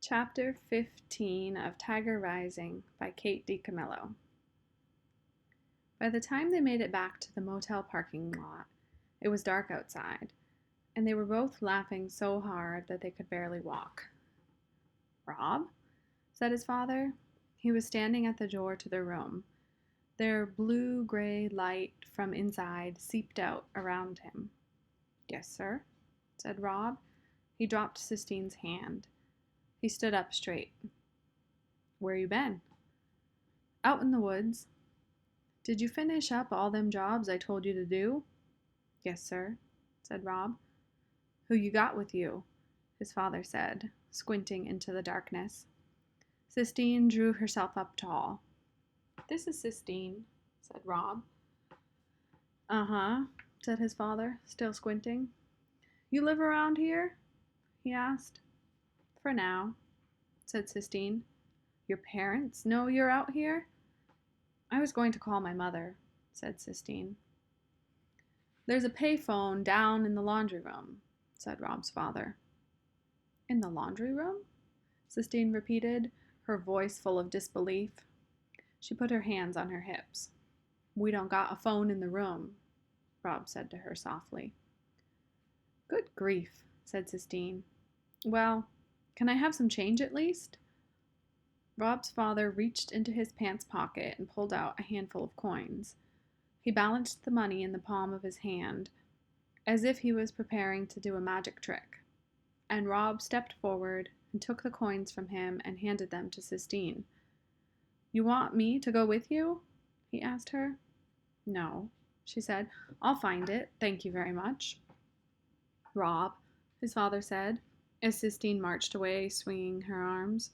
Chapter 15 of Tiger Rising by Kate DiCamillo. By the time they made it back to the motel parking lot, it was dark outside, and they were both laughing so hard that they could barely walk. "Rob?" said his father. He was standing at the door to their room. Their blue-gray light from inside seeped out around him. "Yes, sir," said Rob. He dropped Sistine's hand. He stood up straight. "Where you been?" "Out in the woods." "Did you finish up all them jobs I told you to do?" "Yes, sir," said Rob. "Who you got with you?" his father said, squinting into the darkness. Sistine drew herself up tall. "This is Sistine," said Rob. "Uh-huh," said his father, still squinting. "You live around here?" he asked. "For now," said Sistine. "Your parents know you're out here?" "I was going to call my mother," said Sistine. "There's a payphone down in the laundry room," said Rob's father. "In the laundry room?" Sistine repeated, her voice full of disbelief. She put her hands on her hips. "We don't got a phone in the room," Rob said to her softly. "Good grief," said Sistine. "Well, can I have some change at least?" Rob's father reached into his pants pocket and pulled out a handful of coins. He balanced the money in the palm of his hand, as if he was preparing to do a magic trick, and Rob stepped forward and took the coins from him and handed them to Sistine. "You want me to go with you?" he asked her. "No," she said. "I'll find it, thank you very much." "Rob," his father said, as Sistine marched away, swinging her arms,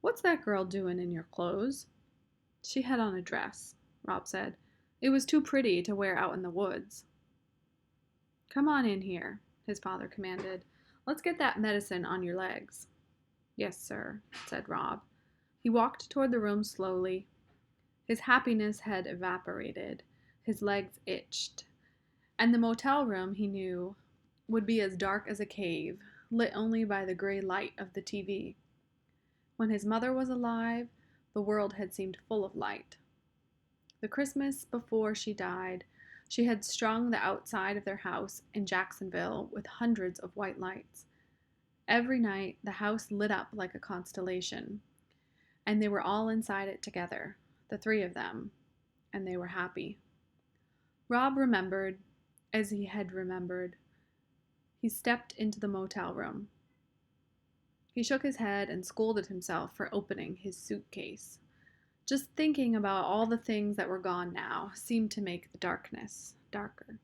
"what's that girl doing in your clothes?" "She had on a dress," Rob said. "It was too pretty to wear out in the woods." "Come on in here," his father commanded. "Let's get that medicine on your legs." "Yes, sir," said Rob. He walked toward the room slowly. His happiness had evaporated. His legs itched. And the motel room, he knew, would be as dark as a cave, lit only by the gray light of the TV. When his mother was alive, the world had seemed full of light. The Christmas before she died, she had strung the outside of their house in Jacksonville with hundreds of white lights. Every night, the house lit up like a constellation, and they were all inside it together, the three of them, and they were happy. Rob remembered, as he had remembered. He stepped into the motel room. He shook his head and scolded himself for opening his suitcase. Just thinking about all the things that were gone now seemed to make the darkness darker.